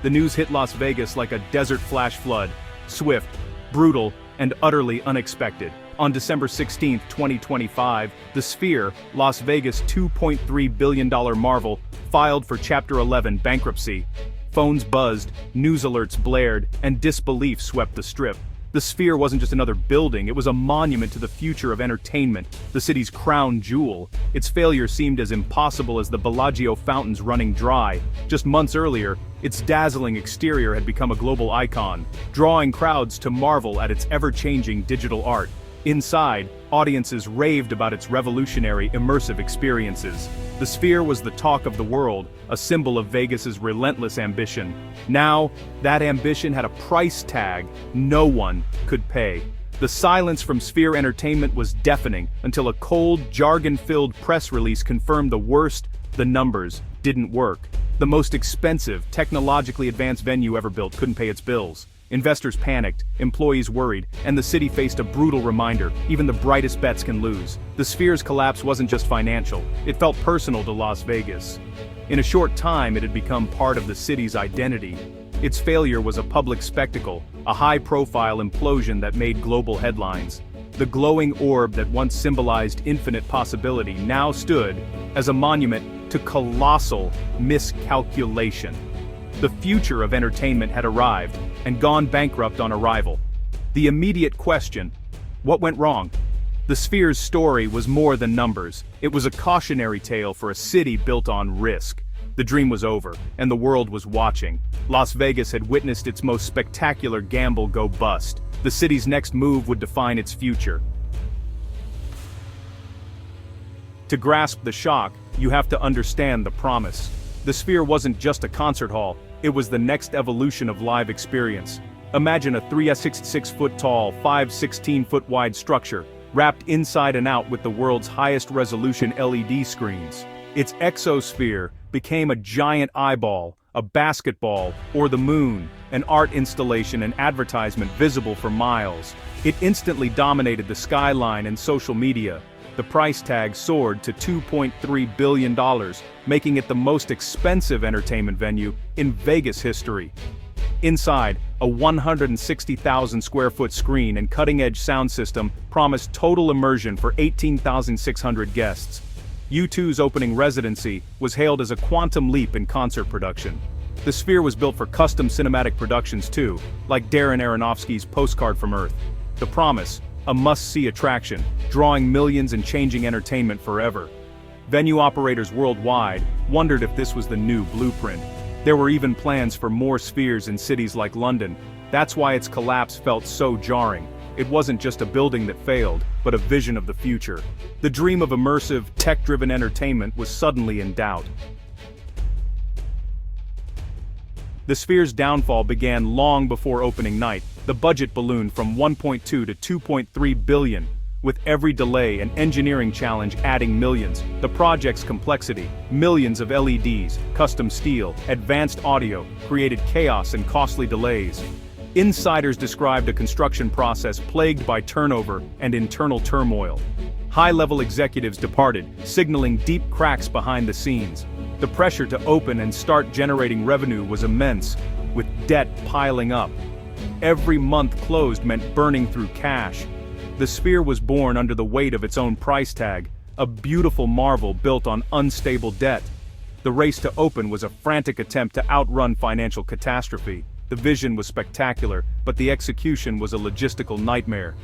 The news hit Las Vegas like a desert flash flood, swift, brutal, and utterly unexpected. On December 16, 2025, the Sphere, Las Vegas' $2.3 billion marvel, filed for Chapter 11 bankruptcy. Phones buzzed, news alerts blared, and disbelief swept the Strip. The Sphere wasn't just another building, it was a monument to the future of entertainment, the city's crown jewel. Its failure seemed as impossible as the Bellagio fountains running dry. Just months earlier, its dazzling exterior had become a global icon, drawing crowds to marvel at its ever-changing digital art. Inside, audiences raved about its revolutionary, immersive experiences. The Sphere was the talk of the world, a symbol of Vegas's relentless ambition. Now, that ambition had a price tag no one could pay. The silence from Sphere Entertainment was deafening until a cold, jargon-filled press release confirmed the worst: the numbers didn't work. The most expensive, technologically advanced venue ever built couldn't pay its bills. Investors panicked, employees worried, and the city faced a brutal reminder: even the brightest bets can lose. The Sphere's collapse wasn't just financial, it felt personal to Las Vegas. In a short time, it had become part of the city's identity. Its failure was a public spectacle, a high-profile implosion that made global headlines. The glowing orb that once symbolized infinite possibility now stood as a monument to colossal miscalculation. The future of entertainment had arrived, and gone bankrupt on arrival. The immediate question: what went wrong? The Sphere's story was more than numbers. It was a cautionary tale for a city built on risk. The dream was over, and the world was watching. Las Vegas had witnessed its most spectacular gamble go bust. The city's next move would define its future. To grasp the shock, you have to understand the promise. The Sphere wasn't just a concert hall, it was the next evolution of live experience. Imagine a 366-foot-tall, 516-foot-wide structure, wrapped inside and out with the world's highest-resolution LED screens. Its exosphere became a giant eyeball, a basketball, or the moon, an art installation and advertisement visible for miles. It instantly dominated the skyline and social media. The price tag soared to $2.3 billion, making it the most expensive entertainment venue in Vegas history. Inside, a 160,000 square foot screen and cutting-edge sound system promised total immersion for 18,600 guests. U2's opening residency was hailed as a quantum leap in concert production. The Sphere was built for custom cinematic productions too, like Darren Aronofsky's Postcard from Earth. The promise: a must-see attraction, drawing millions and changing entertainment forever. Venue operators worldwide wondered if this was the new blueprint. There were even plans for more Spheres in cities like London. That's why its collapse felt so jarring. It wasn't just a building that failed, but a vision of the future. The dream of immersive, tech-driven entertainment was suddenly in doubt. The Sphere's downfall began long before opening night. The budget ballooned from $1.2 to $2.3 billion, with every delay and engineering challenge adding millions. The project's complexity, millions of LEDs, custom steel, advanced audio, created chaos and costly delays. Insiders described a construction process plagued by turnover and internal turmoil. High-level executives departed, signaling deep cracks behind the scenes. The pressure to open and start generating revenue was immense, with debt piling up. Every month closed meant burning through cash. The Sphere was born under the weight of its own price tag, a beautiful marvel built on unstable debt. The race to open was a frantic attempt to outrun financial catastrophe. The vision was spectacular, but the execution was a logistical nightmare.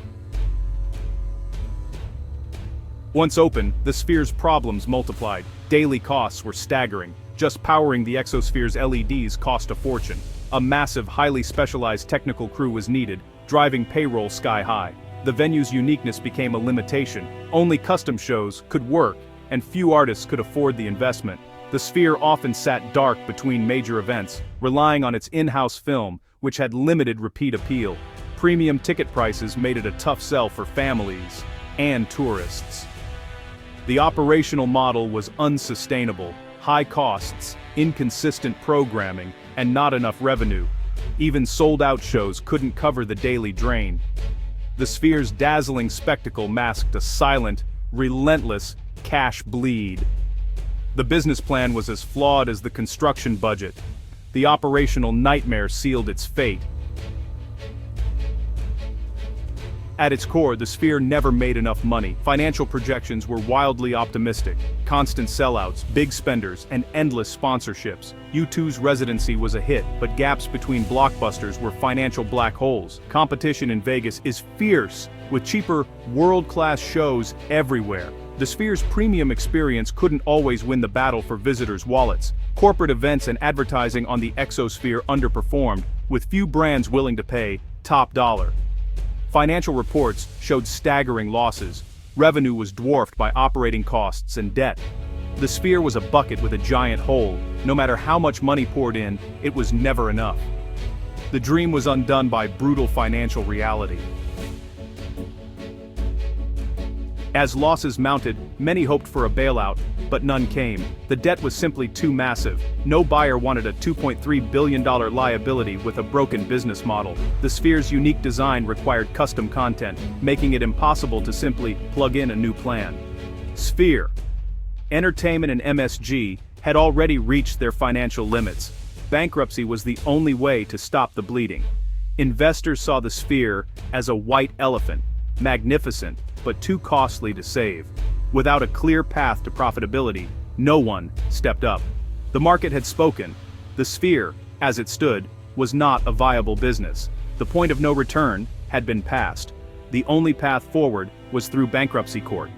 Once open, the Sphere's problems multiplied. Daily costs were staggering. Just powering the Exosphere's LEDs cost a fortune. A massive, highly specialized technical crew was needed, driving payroll sky high. The venue's uniqueness became a limitation. Only custom shows could work, and few artists could afford the investment. The Sphere often sat dark between major events, relying on its in-house film, which had limited repeat appeal. Premium ticket prices made it a tough sell for families and tourists. The operational model was unsustainable: high costs, inconsistent programming, and not enough revenue. Even sold-out shows couldn't cover the daily drain. The Sphere's dazzling spectacle masked a silent, relentless cash bleed. The business plan was as flawed as the construction budget. the operational nightmare sealed its fate. At its core, the Sphere never made enough money. Financial projections were wildly optimistic. Constant sellouts, big spenders, and endless sponsorships. U2's residency was a hit, but gaps between blockbusters were financial black holes. Competition in Vegas is fierce, with cheaper, world-class shows everywhere. The Sphere's premium experience couldn't always win the battle for visitors' wallets. Corporate events and advertising on the Exosphere underperformed, with few brands willing to pay top dollar. Financial reports showed staggering losses. Revenue was dwarfed by operating costs and debt. The Sphere was a bucket with a giant hole. No matter how much money poured in, it was never enough. The dream was undone by brutal financial reality. As losses mounted, many hoped for a bailout, but none came. The debt was simply too massive. No buyer wanted a $2.3 billion liability with a broken business model. The Sphere's unique design required custom content, making it impossible to simply plug in a new plan. Sphere, Entertainment and MSG had already reached their financial limits. Bankruptcy was the only way to stop the bleeding. Investors saw the Sphere as a white elephant, magnificent, but too costly to save. Without a clear path to profitability, no one stepped up. The market had spoken. The Sphere, as it stood, was not a viable business. The point of no return had been passed. The only path forward was through bankruptcy court.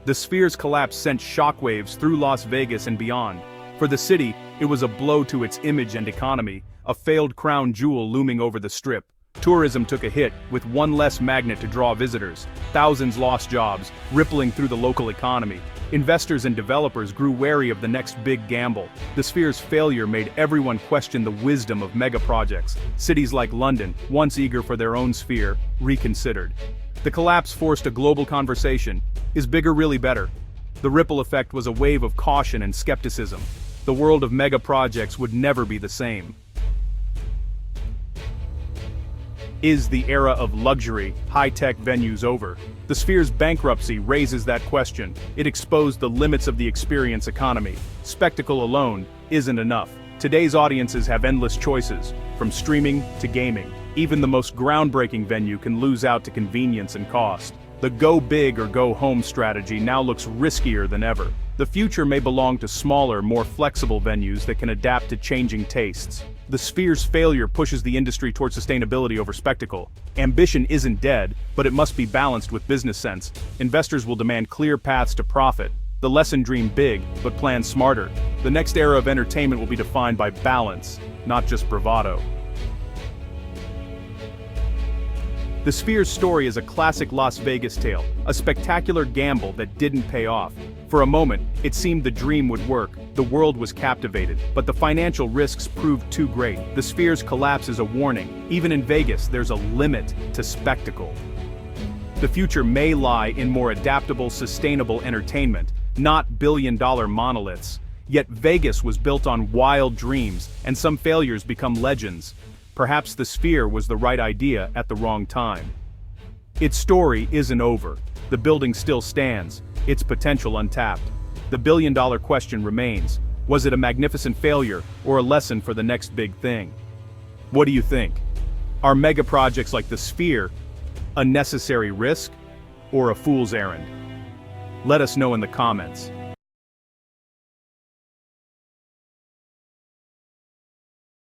The Sphere's collapse sent shockwaves through Las Vegas and beyond. For the city, it was a blow to its image and economy, a failed crown jewel looming over the Strip. Tourism took a hit, with one less magnet to draw visitors. Thousands lost jobs, rippling through the local economy. Investors and developers grew wary of the next big gamble. The Sphere's failure made everyone question the wisdom of mega projects. Cities like London, once eager for their own Sphere, reconsidered. The collapse forced a global conversation. Is bigger really better? The ripple effect was a wave of caution and skepticism. The world of mega projects would never be the same. Is the era of luxury, high-tech venues over? The Sphere's bankruptcy raises that question. It exposed the limits of the experience economy. Spectacle alone isn't enough. Today's audiences have endless choices, from streaming to gaming. Even the most groundbreaking venue can lose out to convenience and cost. The go big or go home strategy now looks riskier than ever. The future may belong to smaller, more flexible venues that can adapt to changing tastes. The Sphere's failure pushes the industry toward sustainability over spectacle. Ambition isn't dead, but it must be balanced with business sense. Investors will demand clear paths to profit. The lesson: dream big, but plan smarter. The next era of entertainment will be defined by balance, not just bravado. The Sphere's story is a classic Las Vegas tale, a spectacular gamble that didn't pay off. For a moment, it seemed the dream would work, the world was captivated, but the financial risks proved too great. The Sphere's collapse is a warning. Even in Vegas, there's a limit to spectacle. The future may lie in more adaptable, sustainable entertainment, not billion-dollar monoliths. Yet Vegas was built on wild dreams, and some failures become legends. Perhaps the Sphere was the right idea at the wrong time. Its story isn't over. The building still stands, its potential untapped. The billion-dollar question remains: was it a magnificent failure or a lesson for the next big thing? What do you think? Are mega projects like the Sphere a necessary risk or a fool's errand? Let us know in the comments.